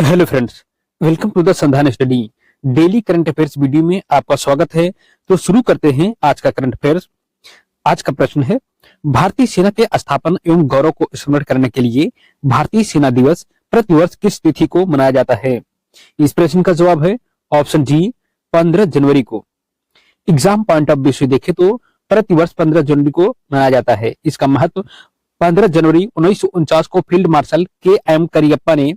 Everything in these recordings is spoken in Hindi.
Hello friends, welcome to the Sandhan study daily current affairs video में आपका स्वागत है। तो शुरू करते हैं आज का करंट अफेयर्स। आज का प्रश्न है, भारतीय सेना के स्थापना एवं गौरव को स्मरण करने के लिए भारतीय सेना दिवस प्रतिवर्ष किस तिथि को मनाया जाता है। इस प्रश्न का जवाब है ऑप्शन जी 15 जनवरी को। एग्जाम पॉइंट ऑफ व्यू से देखें तो प्रतिवर्ष 15 जनवरी को मनाया जाता है। इसका महत्व 15 जनवरी 1949 को फील्ड मार्शल के एम करियप्पा ने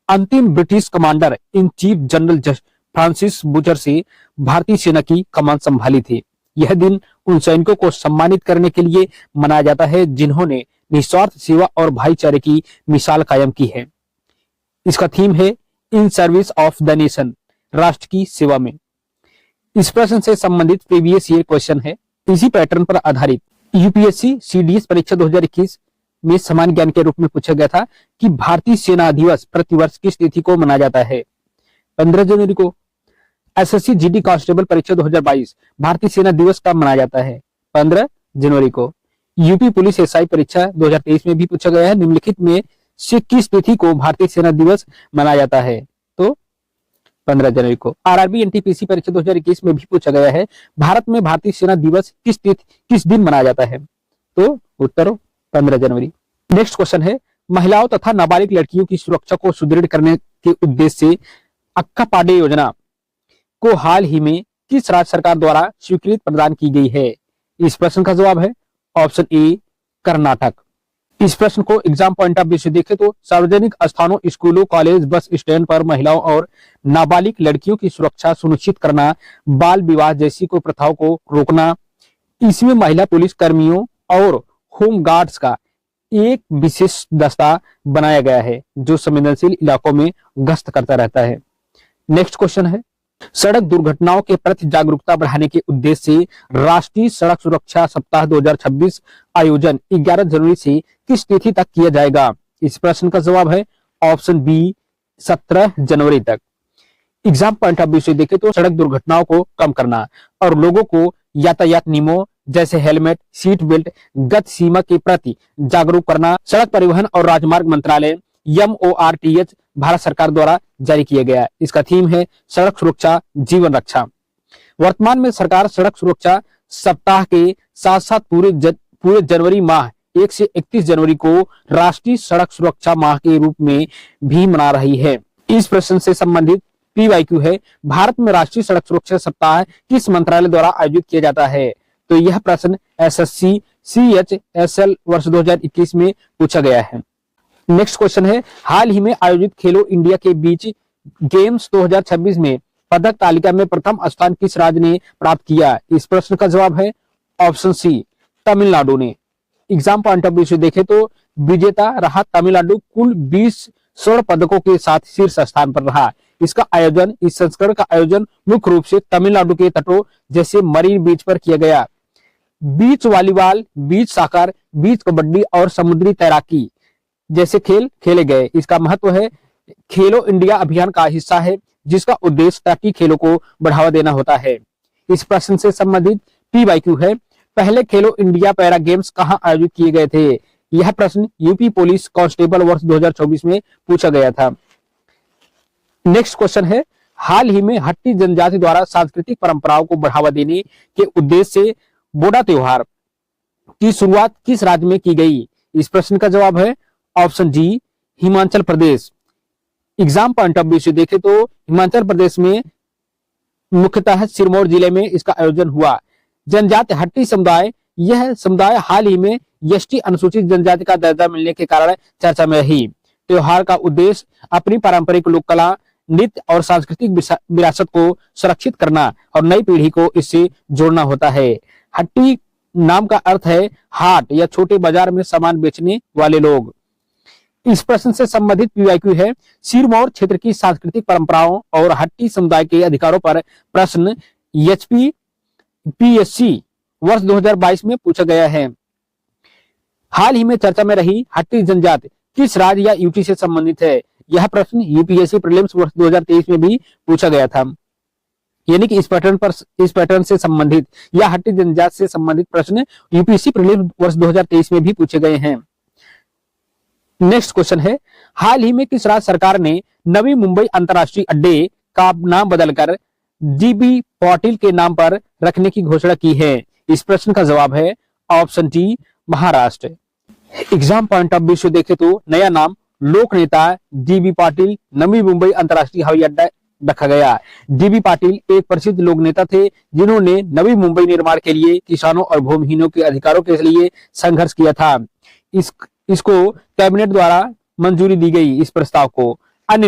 अंतिम British commander in chief general Francis butcher से भारतीय सेना की कमान संभाली थी। यह दिन उन सैनिकों को सम्मानित करने के लिए मनाया जाता है जिन्होंने निस्वार्थ सेवा और भाईचारे की मिसाल कायम की है। इसका थीम है in service of the nation, राष्ट्र की सेवा में। इस प्रश्न से संबंधित प्रीवियस ईयर क्वेश्चन है। इसी पैटर्न पर आधारित यूपीएससी सीडीएस परीक्षा 2021 में समान ज्ञान के रूप में पूछा गया था कि भारतीय सेना दिवस प्रतिवर्ष किस तिथि को मनाया जाता है। 15 जनवरी को। एसएससी जीडी कांस्टेबल परीक्षा 2022 भारतीय सेना दिवस कब मनाया जाता है। 15 जनवरी को। यूपी पुलिस एसआई परीक्षा 2023 में भी पूछा गया है, निम्नलिखित में से किस तिथि को भारतीय सेना दिवस मनाया जाता है। तो 15 जनवरी को। आरआरबी एनटीपीसी परीक्षा 2021 में भी पूछा गया है, भारत में भारतीय सेना दिवस किस दिन मनाया जाता है। तो उत्तर 15 जनवरी। नेक्स्ट क्वेश्चन है, महिलाओं तथा नाबालिग लड़कियों की सुरक्षा को सुदृढ़ करने के उद्देश्य से अक्का पाडे योजना को हाल ही में किस राज्य सरकार द्वारा स्वीकृति प्रदान की गई है। इस प्रश्न का जवाब है ऑप्शन ए कर्नाटक। इस प्रश्न को एग्जाम पॉइंट ऑफ व्यू से देखें तो सार्वजनिक स्थानों, स्कूलों, कॉलेज, बस स्टैंड पर महिलाओं और नाबालिग लड़कियों की सुरक्षा सुनिश्चित करना, बाल विवाह जैसी को प्रथाओं को रोकना, इसमें महिला पुलिस कर्मियों और होम गार्ड्स का एक विशेष दस्ता बनाया गया है जो संवेदनशील इलाकों में गश्त करता रहता है। नेक्स्ट क्वेश्चन है, सड़क दुर्घटनाओं के प्रति जागरूकता बढ़ाने के उद्देश्य से राष्ट्रीय सड़क सुरक्षा सप्ताह 2026 आयोजन 11 जनवरी से किस तिथि तक किया जाएगा। इस प्रश्न का जवाब है ऑप्शन बी 17 जनवरी तक। एग्जाम पॉइंट ऑफ व्यू से देखें तो सड़क दुर्घटनाओं को कम करना और लोगों को यातायात नियमों जैसे हेलमेट, सीट बेल्ट, गति सीमा के प्रति जागरूक करना सड़क परिवहन और राजमार्ग मंत्रालय MORTH भारत सरकार द्वारा जारी किया गया। इसका थीम है सड़क सुरक्षा जीवन रक्षा। वर्तमान में सरकार सड़क सुरक्षा सप्ताह के साथ साथ पूरे जनवरी माह 1 से 31 जनवरी को राष्ट्रीय सड़क सुरक्षा माह के रूप में भी मना रही है। इस प्रश्न से संबंधित PYQ है, भारत में राष्ट्रीय सड़क सुरक्षा सप्ताह किस मंत्रालय द्वारा आयोजित किया जाता है। तो यह प्रश्न SSC CHSL वर्ष 2021 में पूछा गया है। नेक्स्ट क्वेश्चन है, हाल ही में आयोजित खेलो इंडिया के बीच गेम्स 2026 में पदक तालिका में प्रथम स्थान किस राज्य ने प्राप्त किया। इस प्रश्न का जवाब है ऑप्शन सी तमिलनाडु ने। एग्जाम पॉइंट ऑफ व्यू से देखें तो विजेता रहा तमिलनाडु, कुल 20 स्वर्ण पदकों के साथ शीर्ष स्थान पर रहा। इस संस्करण का आयोजन मुख्य रूप से तमिलनाडु के तटों जैसे मरीन बीच पर किया गया। बीच वॉलीबॉल, बीच सॉकर, बीच कबड्डी और समुद्री तैराकी जैसे खेल खेले गए। इसका महत्व है खेलो इंडिया अभियान का हिस्सा है जिसका उद्देश्य तटीय खेलों को बढ़ावा देना होता है। इस प्रश्न से संबंधित PYQ है, पहले खेलो इंडिया पैरा गेम्स कहां आयोजित किए गए थे। यह प्रश्न यूपी पुलिस कांस्टेबल वर्ष 2024 में पूछा गया था। नेक्स्ट क्वेश्चन है, हाल ही में हट्टी जनजाति द्वारा सांस्कृतिक परंपराओं को बढ़ावा देने के उद्देश्य से बोडा त्योहार की शुरुआत किस राज्य में की गई। इस प्रश्न का जवाब है option g Himachal Pradesh. Exam point of view से देखें तो हिमाचल प्रदेश में मुख्यतः सिरमौर जिले में इसका आयोजन हुआ। जनजाति हट्टी समुदाय, यह समुदाय हाल ही में ST अनुसूचित जनजाति का दर्जा मिलने के कारण चर्चा में रही। त्योहार का उद्देश्य अपनी पारंपरिक लोक कला, नृत्य और सांस्कृतिक विरासत को सुरक्षित करना और नई पीढ़ी को इससे जोड़ना होता है। हट्टी नाम का अर्थ है हाट या छोटे बाजार में सामान बेचने वाले लोग। इस प्रश्न से संबंधित PYQ है, सिरमौर क्षेत्र की सांस्कृतिक परंपराओं और हट्टी समुदाय के अधिकारों पर प्रश्न HPPSC वर्ष 2022 में पूछा गया है। हाल ही में चर्चा में रही हट्टी जनजाति किस राज्य या यूटी से संबंधित है। यह प्रश्न UPSC प्रीलिम्स वर्ष 2023 में भी पूछा गया था। यानी कि इस पैटर्न से संबंधित या हट्टी जनजाति से संबंधित प्रश्न UPSC प्रीलिम्स वर्ष 2023 में भी पूछे गए हैं। नेक्स्ट क्वेश्चन है, हाल ही में किस राज्य सरकार ने नवी मुंबई अंतर्राष्ट्रीय अड्डे का नाम बदलकर जीबी पाटिल के नाम पर रखने की घोषणा की है? इस प्रश्न का जवाब है option D, Maharashtra. Exam point of view से देखें तो नया नाम लोक नेता जीबी पाटिल नवी मुंबई अंतर्राष्ट्रीय हवाई अड्डा रखा गया। जीबी पाटिल एक प्रसिद्ध लोक नेता थे जिन्होंने नवी मुंबई निर्माण के लिए किसानों और भूमिहीनों के अधिकारों के लिए संघर्ष किया था। इसको कैबिनेट द्वारा मंजूरी दी गई इस प्रस्ताव को। अन्य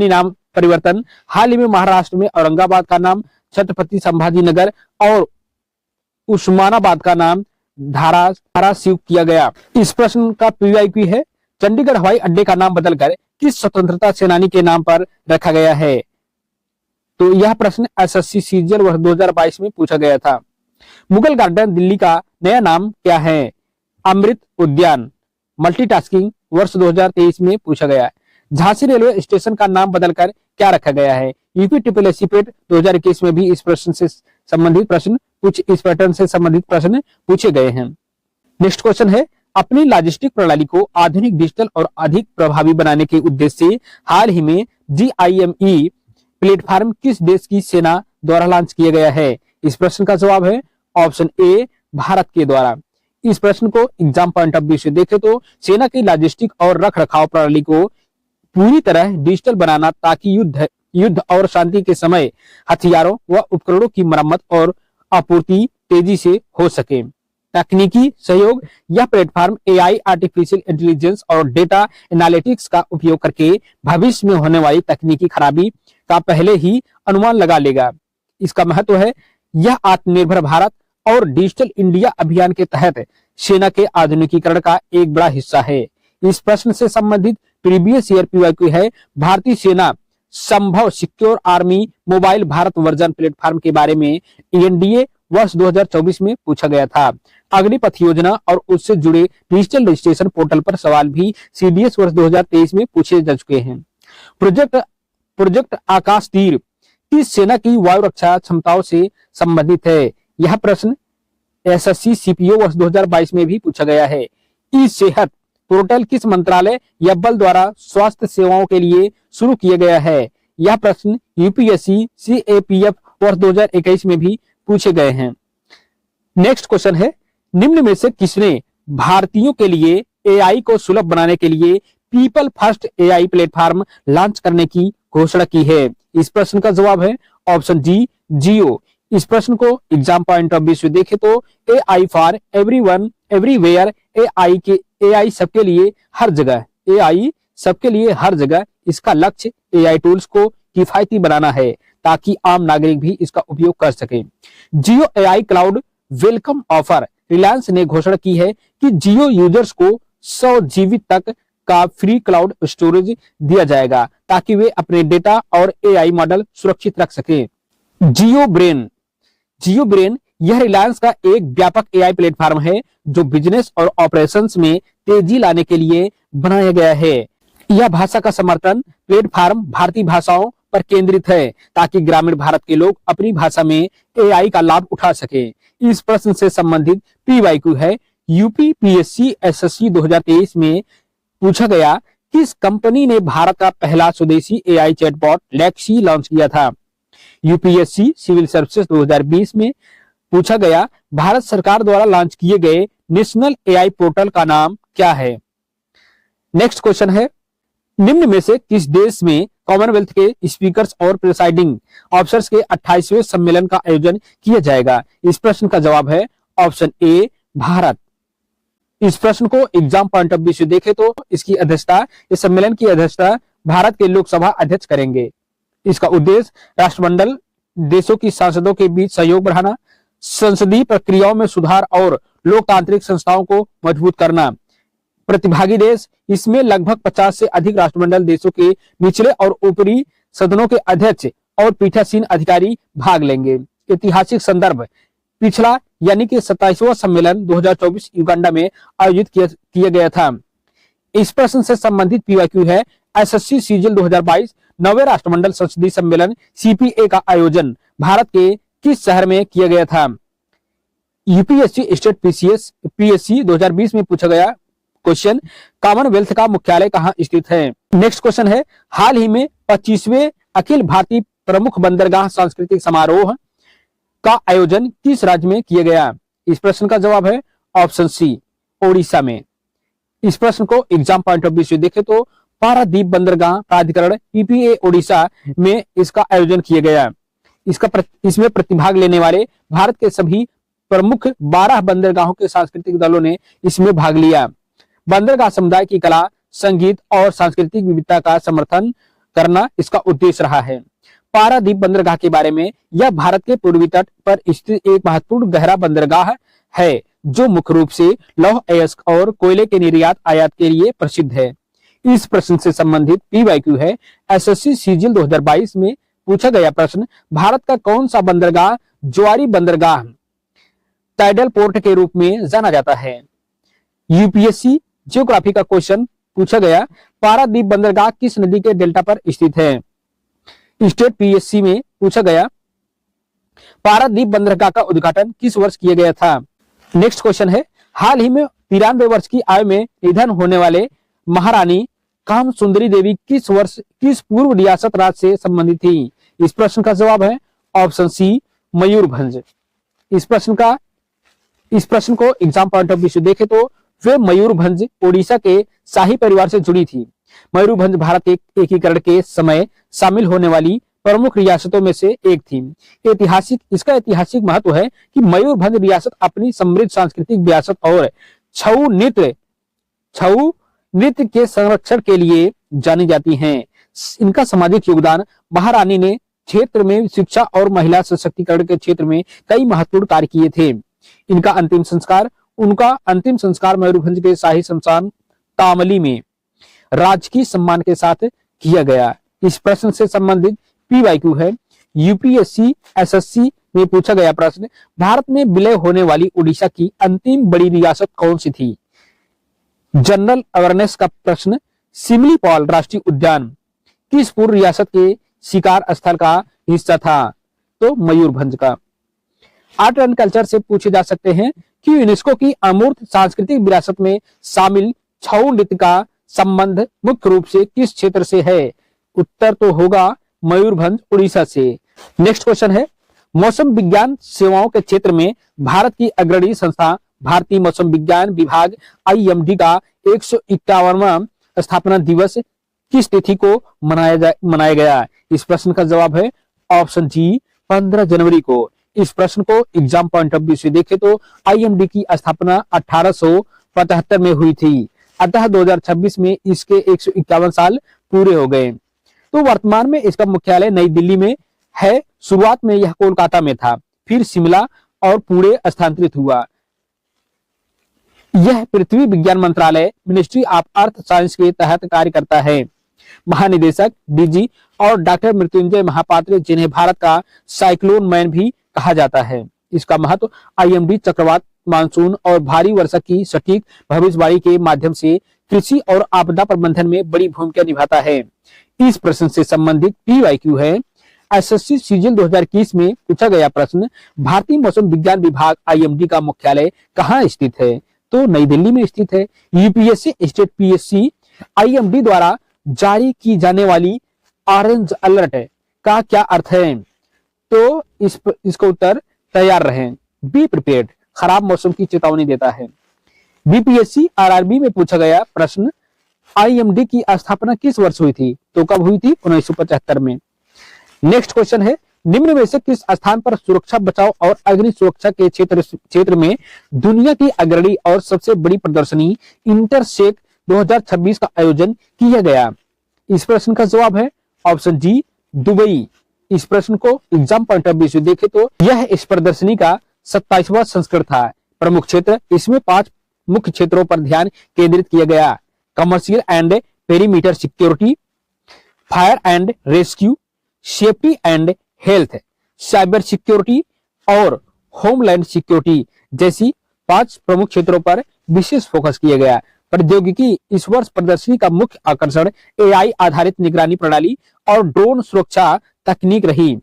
नाम परिवर्तन हाल ही में महाराष्ट्र में औरंगाबाद का नाम छत्रपति संभाजी नगर और उस्मानाबाद का नाम धाराशिव किया गया। इस प्रश्न का पीवाईक्यू है, चंडीगढ़ हवाई अड्डे का नाम बदलकर किस स्वतंत्रता सेनानी के नाम पर रखा गया है? तो यह प्रश्न एसएससी सीजीएल वर्ष 2022 में पूछा गया था। मुगल गार्डन दिल्ली का नया नाम क्या है? अमृत उद्यान। मल्टीटास्किंग वर्ष 2023 में पूछा गया है। झांसी रेलवे स्टेशन का नाम बदलकर क्या रखा गया है? यूपी ट्रिपल एससी पेट 2021 में भी इस प्रश्न से संबंधित प्रश्न इस पैटर्न से संबंधित प्रश्न पूछे गए हैं। नेक्स्ट क्वेश्चन है, अपनी लॉजिस्टिक प्रणाली को आधुनिक, डिजिटल और अधिक प्रभावी बनाने के उद्देश्य से हाल ही में GIME प्लेटफॉर्म किस देश की सेना द्वारा लॉन्च किया गया है? इस प्रश्न का जवाब है ऑप्शन ए, भारत के द्वारा। इस प्रश्न को एग्जाम पॉइंट ऑफ व्यू से देखें तो सेना की लॉजिस्टिक और रख रखाव प्रणाली को पूरी तरह डिजिटल बनाना ताकि युद्ध और शांति के समय हथियारों व उपकरणों की मरम्मत और आपूर्ति तेजी से हो सके। तकनीकी सहयोग, यह प्लेटफॉर्म AI, आर्टिफिशियल इंटेलिजेंस और डेटा एनालिटिक्स का उपयोग करके भविष्य में होने वाली तकनीकी खराबी का पहले ही अनुमान लगा लेगा। इसका महत्व है, यह आत्मनिर्भर भारत और डिजिटल इंडिया अभियान के तहत सेना के आधुनिकीकरण का एक बड़ा हिस्सा है। इस प्रश्न से संबंधित प्रीवियस ईयर पीवाईक्यू है, भारतीय सेना संभव secure army mobile Bharat version platform के बारे में एनडीए वर्ष 2024 में पूछा गया था। अग्निपथ योजना और उससे जुड़े डिजिटल रजिस्ट्रेशन पोर्टल पर सवाल भी सीडीएस वर्ष 2023 में पूछे जा चुके हैं। प्रोजेक्ट आकाश तीर किस सेना की वायु रक्षा क्षमताओं से संबंधित है? यह प्रश्न एसएससी सीपीओ वर्ष 2022 में भी पूछा गया है। ई सेहत पोर्टल किस मंत्रालय या बल द्वारा स्वास्थ्य सेवाओं के लिए शुरू किया गया है? यह प्रश्न यूपीएससी सीएपीएफ वर्ष 2021 में भी पूछे गए हैं। नेक्स्ट क्वेश्चन है, निम्न में से किसने भारतीयों के लिए एआई को सुलभ बनाने के लिए people first AI platform launch करने की घोषणा की है? इस प्रश्न का जवाब है ऑप्शन जी, जियो। इस प्रश्न को एग्जाम पॉइंट ऑफ व्यू से देखें तो AI for everyone everywhere, AI सबके लिए हर जगह, एआई सबके लिए हर जगह। इसका लक्ष्य एआई टूल्स को किफायती बनाना है ताकि आम नागरिक भी इसका उपयोग कर सके। Jio AI cloud welcome offer, Reliance ने घोषणा की है कि जियो यूजर्स को 100 जीबी तक का फ्री क्लाउड स्टोरेज दिया जाएगा ताकि वे अपने डेटा और एआई मॉडल सुरक्षित रख सके। जियो ब्रेन यह रिलायंस का एक व्यापक एआई प्लेटफॉर्म है जो बिजनेस और ऑपरेशंस में तेजी लाने के लिए बनाया गया है। यह भाषा का समर्थन प्लेटफॉर्म भारतीय भाषाओं पर केंद्रित है ताकि ग्रामीण भारत के लोग अपनी भाषा में एआई का लाभ उठा सके। इस प्रश्न से संबंधित पीवाईक्यू है, यूपीपीएससी एसएससी 2023 में पूछा गया, किस कंपनी ने भारत का पहला स्वदेशी एआई चैटबॉट लेक्सी लॉन्च किया था? यूपीएससी सिविल सर्विसेज 2020 में पूछा गया, भारत सरकार द्वारा लॉन्च किए गए नेशनल एआई पोर्टल का नाम क्या है? नेक्स्ट क्वेश्चन है, निम्न में से किस देश में कॉमनवेल्थ के स्पीकर्स और प्रिसाइडिंग ऑफिसर्स के 28वें सम्मेलन का आयोजन किया जाएगा? इस प्रश्न का जवाब है ऑप्शन ए, भारत। इस प्रश्न को एग्जाम पॉइंट ऑफ व्यू से देखें तो इसकी अध्यक्षता, इस सम्मेलन की अध्यक्षता भारत के लोकसभा अध्यक्ष करेंगे। इसका उद्देश्य राष्ट्रमंडल देशों की सांसदों के बीच सहयोग बढ़ाना, संसदीय प्रक्रियाओं में सुधार और लोकतांत्रिक संस्थाओं को मजबूत करना। प्रतिभागी देश, इसमें लगभग 50 से अधिक राष्ट्रमंडल देशों के निचले और ऊपरी सदनों के अध्यक्ष और पीठासीन अधिकारी भाग लेंगे। ऐतिहासिक संदर्भ, पिछला यानी कि 27वां सम्मेलन 2024 युगांडा में आयोजित किया गया था। इस प्रश्न से संबंधित पीवाईक्यू है, एसएससी सीजीएल 2022 नवे राष्ट्रमंडल संसदीय सम्मेलन सीपीए का आयोजन भारत के किस शहर में किया गया था? यूपीएससी स्टेट पीएससी 2020 में पूछा गया क्वेश्चन, कॉमनवेल्थ का मुख्यालय कहाँ स्थित है? नेक्स्ट क्वेश्चन है, हाल ही में 25वें अखिल भारतीय प्रमुख बंदरगाह सांस्कृतिक समारोह का आयोजन किस राज्य में किया गया? इस प्रश्न का जवाब है ऑप्शन सी, ओडिशा में। इस प्रश्न को एग्जाम पॉइंट ऑफ व्यू से देखें तो पारादीप बंदरगाह प्राधिकरण पीपीए ओडिशा में इसका आयोजन किया गया। इसमें प्रतिभाग लेने वाले भारत के सभी प्रमुख 12 बंदरगाहों के सांस्कृतिक दलों ने इसमें भाग लिया। बंदरगाह समुदाय की कला, संगीत और सांस्कृतिक विविधता का समर्थन करना इसका उद्देश्य रहा है। पारादीप बंदरगाह के बारे में, यह भारत के पूर्वी तट पर स्थित एक महत्वपूर्ण गहरा बंदरगाह है जो मुख्य रूप से लौह अयस्क और कोयले के निर्यात आयात के लिए प्रसिद्ध है। इस प्रश्न से संबंधित पीवाईक्यू है, एसएससी सीजीएल 2022 में पूछा गया प्रश्न, भारत का कौन सा बंदरगाह ज्वारी बंदरगाह टाइडल पोर्ट के रूप में जाना जाता है? यूपीएससी ज्योग्राफी का क्वेश्चन पूछा गया, पारादीप बंदरगाह किस नदी के डेल्टा पर स्थित है? स्टेट पीएससी में पूछा गया, पारादीप बंदरगाह का उद्घाटन किस वर्ष किया गया था? नेक्स्ट क्वेश्चन है, हाल ही में 93 वर्ष की आयु में निधन होने वाले महारानी काम सुंदरी देवी किस पूर्व रियासत राज्य से संबंधित थी? इस प्रश्न का जवाब है ऑप्शन सी, मयूरभंज। इस प्रश्न को एग्जाम पॉइंट ऑफ व्यू से देखें तो वे मयूरभंज ओडिशा के शाही परिवार से जुड़ी थी। मयूरभंज भारत के एकीकरण के समय शामिल होने वाली प्रमुख रियासतों में से एक थी। इसका ऐतिहासिक महत्व है कि मयूरभंज रियासत अपनी समृद्ध सांस्कृतिक विरासत और छऊ नृत्य के संरक्षण के लिए जानी जाती हैं। इनका सामाजिक योगदान, महारानी ने क्षेत्र में शिक्षा और महिला सशक्तिकरण के क्षेत्र में कई महत्वपूर्ण कार्य किए थे। उनका अंतिम संस्कार मयूरभंज के शाही शमशान तामली में राजकीय सम्मान के साथ किया गया। इस प्रश्न से संबंधित पीवाईक्यू है, यूपीएससी एसएससी में पूछा गया प्रश्न, भारत में विलय होने वाली उड़ीसा की अंतिम बड़ी रियासत कौन सी थी? जनरल अवेयरनेस का प्रश्न, सिमलीपाल राष्ट्रीय उद्यान किस पूर्व रियासत के शिकार स्थल का हिस्सा था? तो मयूरभंज का। आर्ट एंड कल्चर से पूछे जा सकते हैं कि यूनेस्को की अमूर्त सांस्कृतिक विरासत में शामिल छऊ नृत्य का संबंध मुख्य रूप से किस क्षेत्र से है? उत्तर तो होगा मयूरभंज उड़ीसा से। नेक्स्ट क्वेश्चन है, मौसम विज्ञान सेवाओं के क्षेत्र में भारत की अग्रणी संस्था भारतीय मौसम विज्ञान विभाग आईएमडी का 151वां स्थापना दिवस किस तिथि को मनाया गया? इस प्रश्न का जवाब है ऑप्शन जी, 15 जनवरी को। इस प्रश्न को एग्जाम पॉइंट ऑफ व्यू से देखें तो आईएमडी की स्थापना 1875 में हुई थी, अतः 2026 में इसके 151 साल पूरे हो गए। तो वर्तमान में इसका मुख्यालय नई दिल्ली में है। शुरुआत में यह कोलकाता में था, फिर शिमला और पुणे स्थानांतरित हुआ। यह पृथ्वी विज्ञान मंत्रालय मिनिस्ट्री ऑफ अर्थ साइंस के तहत कार्य करता है। महानिदेशक डीजी और डॉक्टर मृत्युंजय महापात्र, जिन्हें भारत का साइक्लोन मैन भी कहा जाता है। इसका महत्व, आईएमडी चक्रवात, मानसून और भारी वर्षा की सटीक भविष्यवाणी के माध्यम से कृषि और आपदा प्रबंधन में बड़ी भूमिका निभाता है। इस प्रश्न से संबंधित पीवाईक्यू है, एसएससी सीजीएल 2021 में पूछा गया प्रश्न, भारतीय मौसम विज्ञान विभाग आईएमडी का मुख्यालय कहाँ स्थित है? तो नई दिल्ली में स्थित है। यूपीएससी स्टेट पीएससी आईएमडी द्वारा जारी की जाने वाली ऑरेंज अलर्ट का क्या अर्थ है? तो इसका उत्तर तैयार रहें, बी प्रिपेयर्ड, खराब मौसम की चेतावनी देता है। बीपीएससी आरआरबी में पूछा गया प्रश्न, आईएमडी की स्थापना किस वर्ष हुई थी? तो कब हुई थी? 1975 में। नेक्स्ट क्वेश्चन है, निम्न में से किस स्थान पर सुरक्षा, बचाव और अग्नि सुरक्षा के क्षेत्र में दुनिया की अग्रणी और सबसे बड़ी प्रदर्शनी इंटरसेक 2026 का आयोजन किया गया? इस प्रश्न का जवाब है ऑप्शन जी, दुबई। इस प्रश्न को एग्जाम पॉइंट ऑफ व्यू से देखें तो यह इस प्रदर्शनी का 27वां संस्करण था। प्रमुख क्षेत्र, इसमें 5 मुख्य क्षेत्रों पर ध्यान केंद्रित किया गया। Commercial and perimeter security, fire and rescue, safety and health, cyber security और होमलैंड सिक्योरिटी जैसी 5 प्रमुख क्षेत्रों पर विशेष फोकस किया गया। प्रौद्योगिकी, इस वर्ष प्रदर्शनी का मुख्य आकर्षण एआई आधारित निगरानी प्रणाली और ड्रोन सुरक्षा तकनीक रही।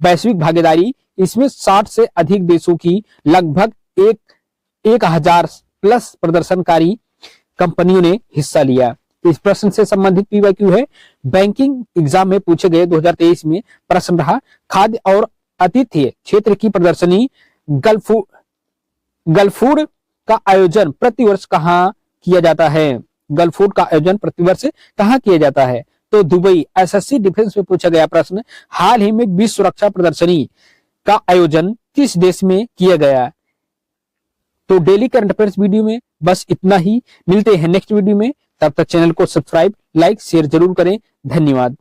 वैश्विक भागीदारी, इसमें 60 से अधिक देशों की लगभग 1000 प्लस प्रदर्शनकारी कंपनियों ने हिस्सा लिया। इस प्रश्न से संबंधित पीवाईक्यू है। बैंकिंग एग्जाम में पूछे गए 2023 में प्रश्न रहा, खाद्य और आतिथ्य क्षेत्र की प्रदर्शनी गल्फूड का आयोजन प्रतिवर्ष कहाँ किया जाता है? गल्फूड का आयोजन प्रतिवर्ष कहाँ किया जाता है? तो दुबई। एसएससी डिफेंस में पूछा गया प्रश्न, हाल ही में विश्व सुरक्षा प्रदर्शनी का आयोजन किस देश में किया गया? तो डेली करंट अफेयर्स वीडियो में बस इतना ही। मिलते हैं नेक्स्ट वीडियो में, तब तक चैनल को सब्सक्राइब, लाइक, शेयर जरूर करें। धन्यवाद।